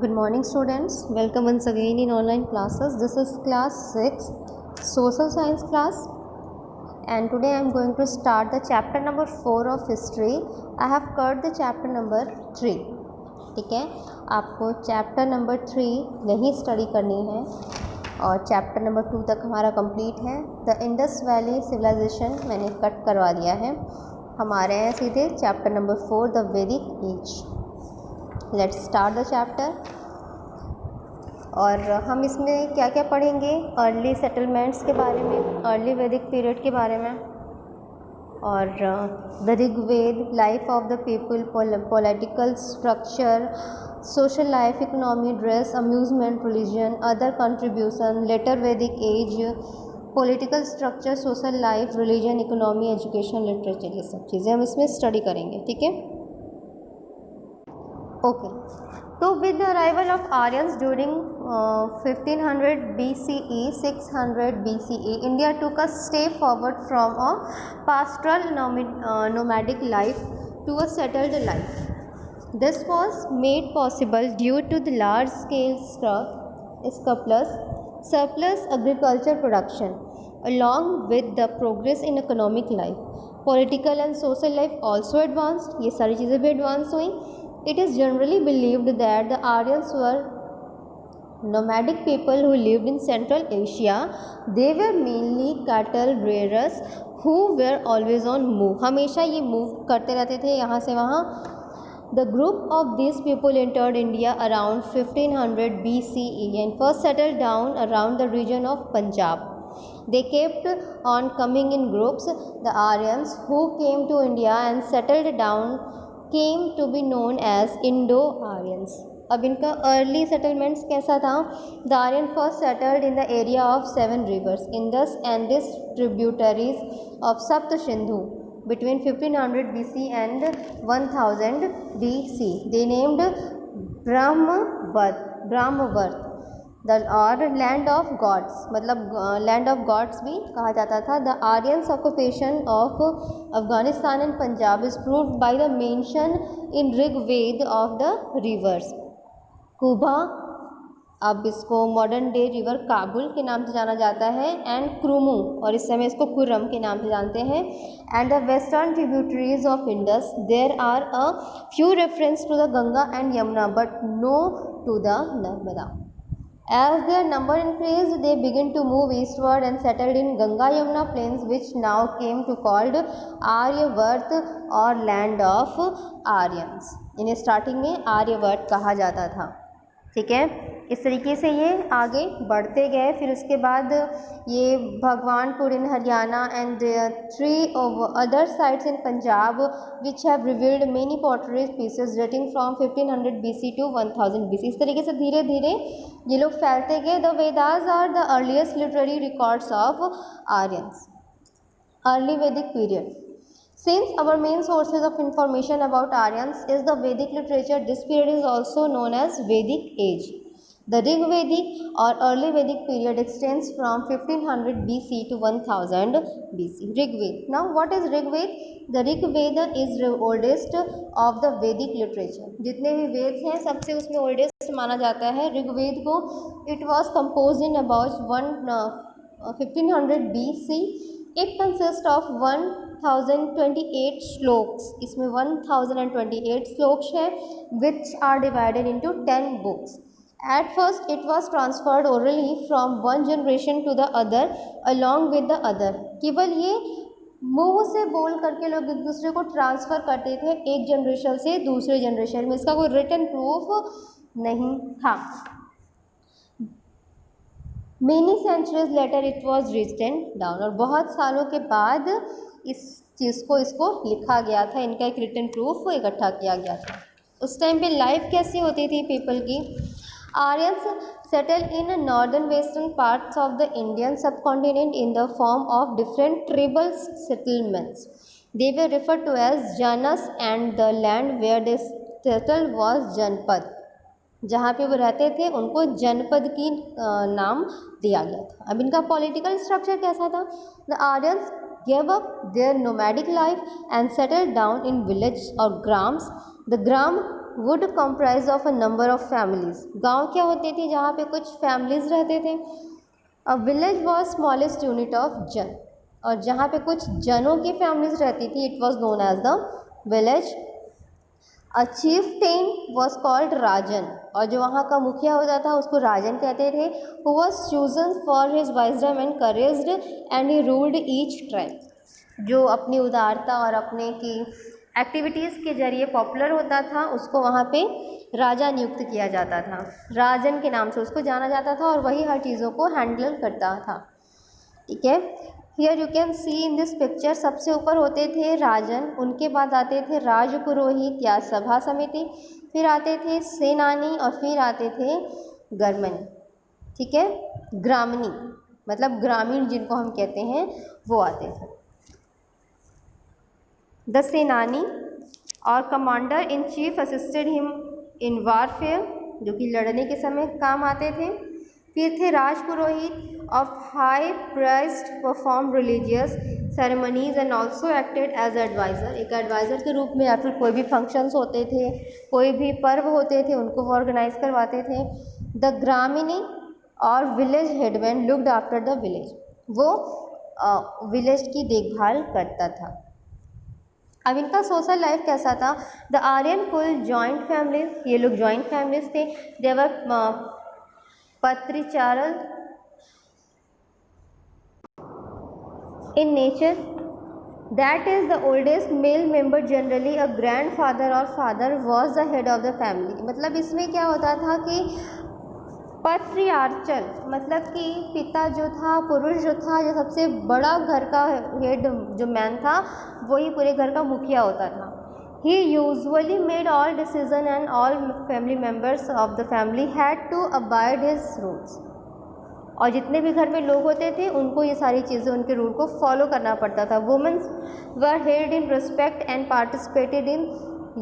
Good morning students, welcome once again in online classes. This is class 6 social science class and today I am going to start the chapter number 4 of history. I have covered the chapter number 3. ठीक है, आपको chapter number 3 नहीं study करनी है और chapter number 2 तक हमारा complete है. द इंडस वैली सिविलाइजेशन मैंने कट करवा दिया है. हमारे हैं सीधे chapter number 4 the Vedic age. Let's start the chapter. और हम इसमें क्या क्या पढ़ेंगे, अर्ली सेटलमेंट्स के बारे में, अर्ली वैदिक पीरियड के बारे में, और the Rigveda, life of the people, political structure, social life, economy, dress, amusement, religion, other contribution, later Vedic age, political structure, social life, religion, economy, education, literature, ये सब चीज़ें हम इसमें स्टडी करेंगे. ठीक है, ओके. तो with the arrival of Aryans during 1500 BCE, 600 BCE, India took a step forward from a pastoral nomadic life to a settled life. This was made possible due to the large-scale surplus agriculture production, along with the progress in economic life. Political and social life also advanced. ये सारी चीज़ें भी advance हुई. It is generally believed that the Aryans were nomadic people who lived in Central Asia. They were mainly cattle rearers who were always on move. हमेशा ये move करते रहते थे यहाँ से वहाँ. The group of these people entered India around 1500 BCE and first settled down around the region of Punjab. They kept on coming in groups. The Aryans who came to India and settled down came to be known as Indo-Aryans. अब इनका early settlements कैसा था? The Aryan first settled in the area of 7 rivers, Indus and its tributaries of Sapt Sindhu between 1500 BC and 1000 BC. They named Brahmavarta और land of gods, मतलब land of gods भी कहा जाता था. The Aryans occupation of Afghanistan and Punjab is proved by the mention in Rigveda of the rivers Kubha, अब इसको modern day river Kabul के नाम से जाना जाता है, एंड क्रूमू, और इस समय इसको कुर्रम के नाम से जानते हैं, and the western tributaries of Indus. There are a few reference to the Ganga and Yamuna but no to the Narmada. As their number increased, they began to move eastward and settled in Ganga-Yamuna plains, which now came to called Aryavarta और land of Aryans. इन्हें starting में आर्यवर्त कहा जाता था. ठीक है, इस तरीके से ये आगे बढ़ते गए. फिर उसके बाद ये Bhagwanpur in Haryana and 3 other sites in Punjab which have revealed many pottery pieces dating from 1500 BC to 1000 BC. इस तरीके से धीरे धीरे ये लोग फैलते गए. The Vedas are the earliest literary records of Aryans. Early वैदिक period. Since our main sources of information about Aryans is the Vedic literature, this period is also known as Vedic age. The Rigvedic or early Vedic period extends from 1500 BC to 1000 BC. Rigved. Now, what is Rigved? The Rigveda is the oldest of the Vedic literature. जितने भी वेद हैं सबसे उसमें oldest माना जाता है ऋग्वेद को. It was composed in about 1500 BC. It consists of 1028 shlokas. इसमें 1028 श्लोक्स है which are divided into 10 books. At first it was transferred orally from one generation to the other along with the other. केवल ये मुंह से बोल करके लोग एक दूसरे को ट्रांसफ़र करते थे एक जनरेशन से दूसरे जनरेशन में. इसका कोई रिटन प्रूफ नहीं था. Many centuries later it was written down. और बहुत सालों के बाद इस चीज़ को इसको लिखा गया था. इनका एक रिटन प्रूफ इकट्ठा किया गया था. उस टाइम पे लाइफ कैसी होती थी पीपल की? Aryans settle in northern western parts of the Indian subcontinent in the form of different tribal settlements. They were referred to as janas and the land where they settle was janapada. जहाँ पे वो रहते थे उनको जनपद की नाम दिया गया था. अब इनका पॉलिटिकल स्ट्रक्चर कैसा था? The Aryans gave up their nomadic life and settled down in villages or grams. The gram would comprise of a number of families. गांव क्या होते थे जहाँ पे कुछ फैमिलीज रहते थे। A village was smallest unit of जन, और जहाँ पे कुछ जनों की फैमिलीज रहती थी it was known as the village. A chieftain was called Rajan, और जो वहाँ का मुखिया होता था उसको राजन कहते थे। Who was chosen for his wisdom and courage and he ruled each tribe, जो अपनी उदारता और अपने की एक्टिविटीज़ के जरिए पॉपुलर होता था उसको वहाँ पे राजा नियुक्त किया जाता था। राजन के नाम से उसको जाना जाता था और वही हर चीज़ों को हैंडल करता था। ठीक है, here you can see in this picture, सबसे ऊपर होते थे राजन, उनके बाद आते थे राजपुरोहित या सभा समिति, फिर आते थे सेनानी और फिर आते थे गर्मनी। ठीक है, ग्रामनी मतलब ग्रामीण जिनको हम कहते हैं वो आते थे। द सेनानी और commander in chief assisted him in warfare, जो कि लड़ने के समय काम आते थे। फिर थे Rajpurohit of high priests perform religious ceremonies and also acted as adviser, एक एडवाइज़र के रूप में, या फिर कोई भी फंक्शंस होते थे, कोई भी पर्व होते थे उनको वो ऑर्गेनाइज करवाते थे। द ग्रामीणी और village headman looked after the village, वो विलेज की देखभाल करता था। अब इनका सोशल लाइफ कैसा था। द आर्यन कुल जॉइंट फैमिलीज, ये लोग जॉइंट फैमिलीज थे। They were patriarchal in nature, that is the oldest male member generally a grandfather और father was the head of the family. मतलब इसमें क्या होता था कि पत्रियार्चल मतलब कि पिता जो था, पुरुष जो था, जो सबसे बड़ा घर का हेड जो मैन था वही पूरे घर का मुखिया होता था। He usually made all decision and all family members of the family had to abide his rules, और जितने भी घर में लोग होते थे उनको ये सारी चीज़ें उनके रूल को फॉलो करना पड़ता था। Women's were held in respect and participated in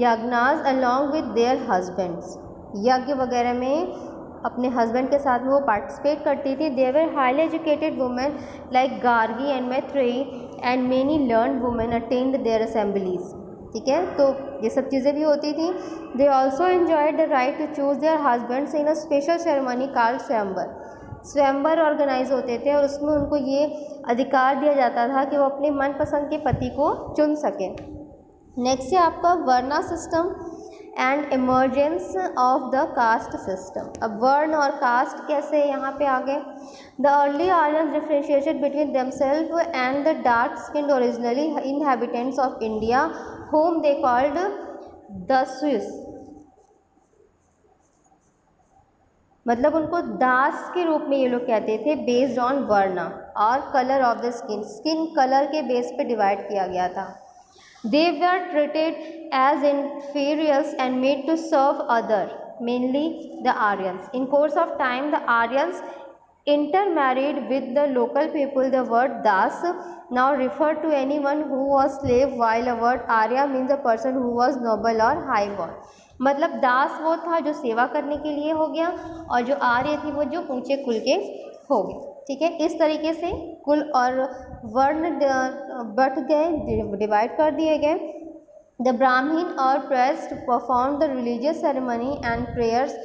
yajnas along with their husbands, यज्ञ वगैरह में अपने हस्बैंड के साथ में वो पार्टिसिपेट करती थी। They were highly educated women like Gargi and Maitreyi and many learned women attend their assemblies. ठीक है, तो ये सब चीज़ें भी होती थी। They also enjoyed the right to choose their husbands in a special ceremony called swayamvar. स्वयंवर ऑर्गेनाइज होते थे और उसमें उनको ये अधिकार दिया जाता था कि वो अपने मनपसंद के पति को चुन सकें। नेक्स्ट है आपका varna system and emergence of the caste system. अब वर्ण और कास्ट कैसे यहाँ पे आ गए। The early Aryans differentiated between themselves and the dark skinned originally inhabitants of India whom they called the Swiss, मतलब उनको दास के रूप में ये लोग कहते थे, बेस्ड ऑन वर्ना और colour of the skin, skin colour के बेस पे डिवाइड किया गया था। They were treated as inferiors and made to serve other, mainly the Aryans. In course of time, the Aryans intermarried with the local people. The word Das now referred to anyone who was slave, while the word Arya means a person who was noble or high born. मतलब दास वो था जो सेवा करने के लिए हो गया, और जो आर्य थी वो जो ऊंचे कुल के हो गए। ठीक है, इस तरीके से कुल और वर्ण बढ़ गए, डिवाइड कर दिए गए। The Brahmin or priest perform the religious ceremony and prayers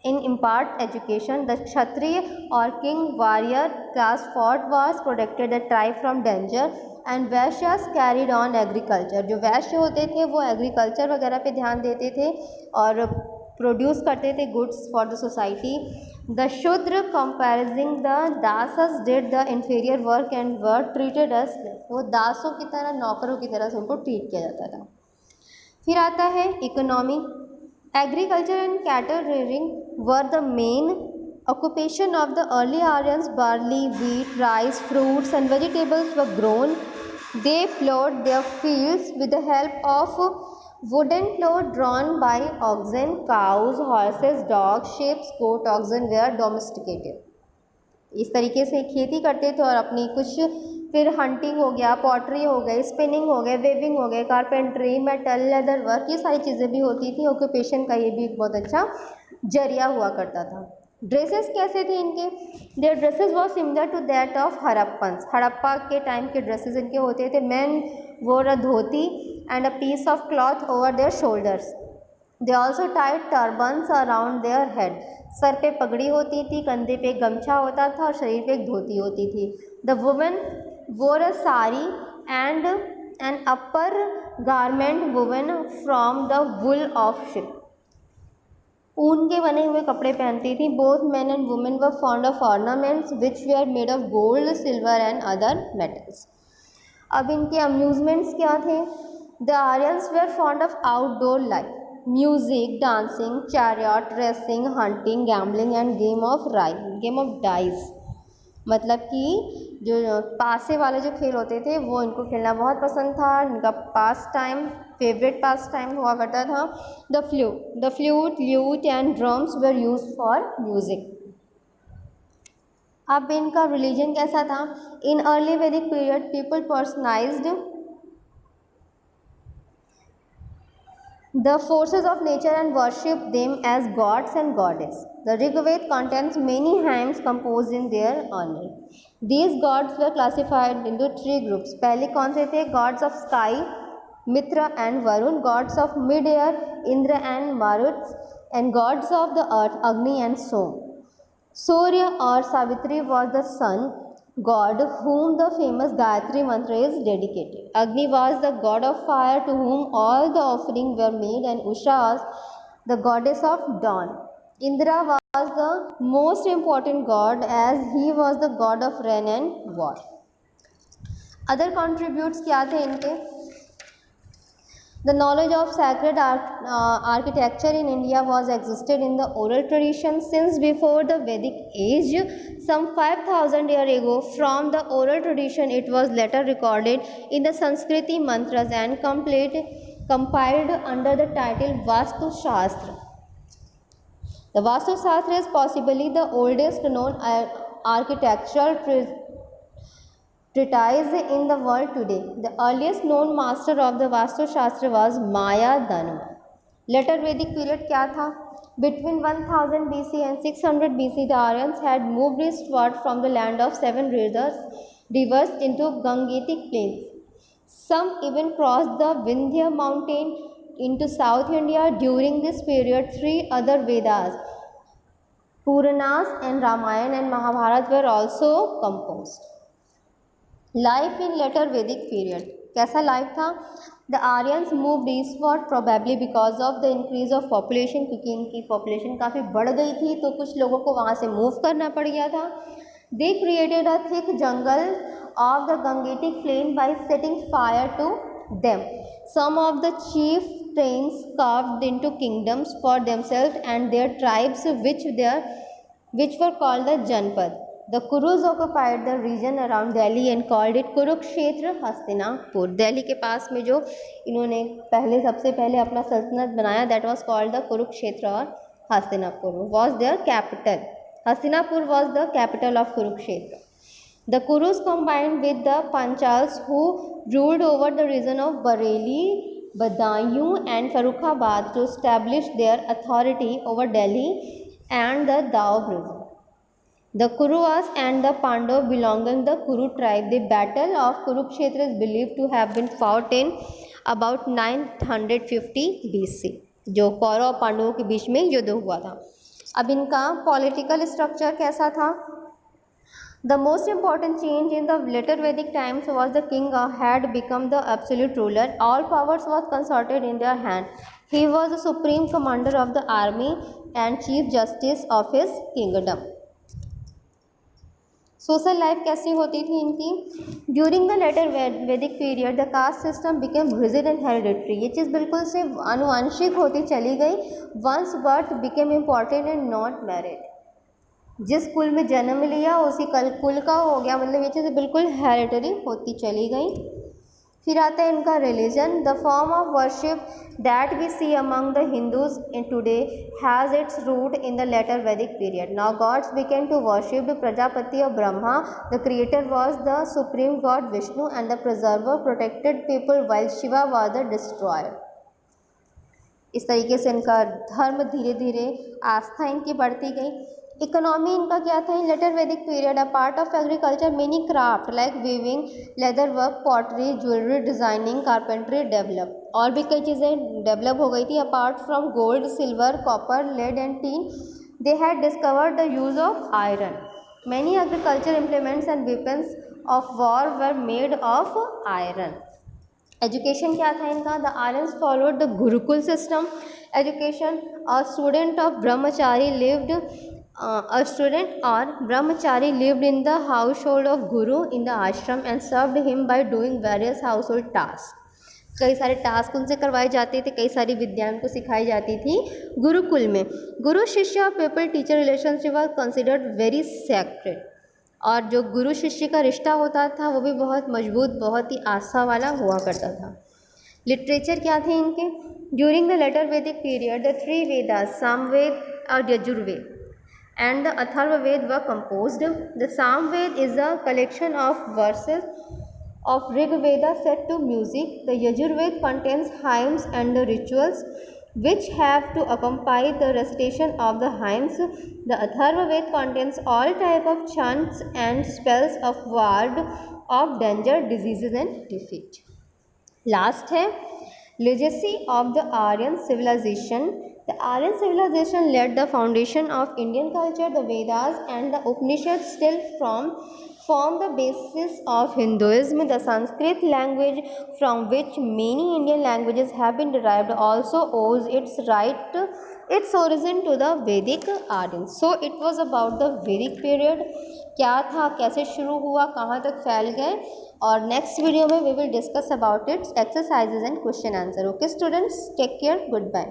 in impart education. The Kshatriya or king warrior class fought wars protected the tribe from danger and Vaishyas carried on agriculture. जो वैश्य होते थे वो एग्रीकल्चर वगैरह पे ध्यान देते थे और प्रोड्यूस करते थे goods for the society. The Shudra comprising the Dasas did the inferior work and were treated as, वो दासों की तरह, नौकरों की तरह से उनको ट्रीट किया जाता था। फिर आता है economy. Agriculture and cattle rearing were the main occupation of the early Aryans. Barley, wheat, rice, fruits and vegetables were grown. They plowed their fields with the help of wooden plow drawn by oxen. Cows, horses, dogs, sheep, goat, oxen were domesticated. इस तरीके से खेती करते थे और अपनी कुछ, फिर हंटिंग हो गया, पॉटरी हो गई, स्पिनिंग हो गए, वेविंग हो गए, कारपेंट्री, मेटल, लेदर वर्क, ये सारी चीज़ें भी होती थी। ऑक्यूपेशन का ये भी एक बहुत अच्छा जरिया हुआ करता था। ड्रेसेस कैसे थे इनके। Their dresses was similar to that of Harappans, Harappa के टाइम के ड्रेसेस इनके होते थे। Man wore a dhoti and a piece of cloth over their shoulders. They also tied turbans around their head, सर पे पगड़ी होती थी, कंधे पे गमछा होता था और शरीर पे एक धोती होती थी. The women wore a sari and an upper garment woven from the wool of sheep, ऊन के बने हुए कपड़े पहनती थी. Both man and women were fond of ornaments which were made of gold, silver and other metals. अब इनके amusements क्या थे? The Aryans were fond of outdoor life, music, dancing, chariot racing, hunting, gambling and game of dice. मतलब कि जो पासे वाले जो खेल होते थे वो इनको खेलना बहुत पसंद था. इनका pastime, favourite pastime हुआ करता था. The flute, lute and drums were use for music. अब इनका रिलीजन कैसा था? इन अर्ली वैदिक period people personified the forces of nature and worship them as gods and goddess. The Rig Veda contains many hymns composed in their honor. These gods were classified into three groups. पहले कौन से थे? Gods of sky, Mitra and Varun. Gods of mid-air, Indra and Marut. And gods of the earth, Agni and Som. Surya or Savitri was the sun god whom the famous Gayatri mantra is dedicated. Agni was the god of fire to whom all the offerings were made, and Usha was the goddess of dawn. Indra was the most important god as he was the god of rain and war. Other contributes क्या थे इनके? The knowledge of sacred architecture in India was existed in the oral tradition since before the Vedic age. Some 5,000 years ago, from the oral tradition, it was later recorded in the Sanskriti mantras and compiled under the title Vastu Shastra. The Vastu Shastra is possibly the oldest known architectural treatise in the world today. The earliest known master of the Vastu Shastra was Maya Danu. Later Vedic period क्या था? Between 1000 BC and 600 BC, the Aryans had moved eastward from the land of seven rivers into Gangetic plains. Some even crossed the Vindhya mountain into South India. During this period, three other Vedas, Puranas and Ramayana and Mahabharata were also composed. Life in later वैदिक period कैसा life था? The Aryans moved eastward probably because of the increase of population, क्योंकि इनकी population काफ़ी बढ़ गई थी तो कुछ लोगों को वहाँ से मूव करना पड़ गया था. They created a thick jungle of the Gangetic plain by setting fire to them. Some of the chief trains carved into kingdoms for themselves and their tribes which were called the Janpad. The Kurus occupied the region around Delhi and called it Kurukshetra Hastinapur. Delhi के पास में जो इन्होंने सबसे पहले अपना सल्तनत बनाया, that was called the Kurukshetra और Hastinapur was their capital. Hastinapur was the capital of Kurukshetra. The Kurus combined with the Panchals who ruled over the region of Bareilly, Badaयूं and Farrukhabad to establish their authority over Delhi and the Doab region. The Kuruvas and the Pandavas belonging to the Kuru tribe. The battle of Kurukshetra is believed to have been fought in about 950 BC, जो कौरव और पांडवों के बीच में युद्ध हुआ था. अब इनका पॉलिटिकल स्ट्रक्चर कैसा था? The most important change in the later Vedic times was the king had become the absolute ruler. All powers was concentrated in their hand. He was the supreme commander of the army and chief justice of his kingdom. Social life कैसी होती थी इनकी? During the later वैदिक period the caste system became rigid and hereditary. ये चीज़ बिल्कुल से आनुवंशिक होती चली गई. Once birth became important and not married. जिस कुल में जन्म लिया उसी कुल का हो गया, मतलब ये चीज़ बिल्कुल हेरिडिटरी होती चली गई. फिर आता है इनका religion. The form of worship that we see among the Hindus in today has its root in the later वैदिक period. Now gods became to worship Prajapati or Brahma. The creator was the supreme god Vishnu and the preserver protected people while Shiva was the destroyer. इस तरीके से इनका धर्म धीरे धीरे आस्था इनकी बढ़ती गई. इकोनॉमी इनका क्या था? इन लेटर वैदिक period a part of agriculture many craft like weaving, leather work, pottery, jewellery, designing, carpentry develop. और भी कई चीज़ें डेवलप हो गई थी। Apart from gold, silver, copper, lead and tin, they had discovered the use of iron. Many agriculture implements and weapons of war were made of iron. Education क्या था इनका? The Aryans followed the gurukul system education. A student of Brahmachari lived a student or brahmachari lived in the household of guru in the ashram and served him by doing various household tasks. कई सारे task उनसे करवाए जाते थे, कई सारी विद्याएं उनको सिखाई जाती थी गुरुकुल में। गुरु शिष्य और people teacher relationship was considered very sacred. और जो गुरु शिष्य का रिश्ता होता था वो भी बहुत मजबूत, बहुत ही आस्था वाला हुआ करता था। लिटरेचर क्या थे इनके? ड्यूरिंग द लेटर वैदिक period the three Vedas, Samaveda और Yajurveda and the Atharva Ved were composed. The Samved is a collection of verses of Rig Veda set to music. The Yajurved contains hymns and the rituals which have to accompany the recitation of the hymns. The Atharva Ved contains all type of chants and spells of ward of danger, diseases and defeat. Last है legacy of the Aryan civilization. The Aryan civilization laid the foundation of Indian culture. The Vedas and the Upanishads still form the basis of Hinduism. The Sanskrit language, from which many Indian languages have been derived, also owes its origin to the Vedic Aryans. So it was about the Vedic period. क्या था, कैसे शुरू हुआ, कहाँ तक फैल गए, और नेक्स्ट वीडियो में we will discuss about its exercises and question answer. Okay students, take care, good bye.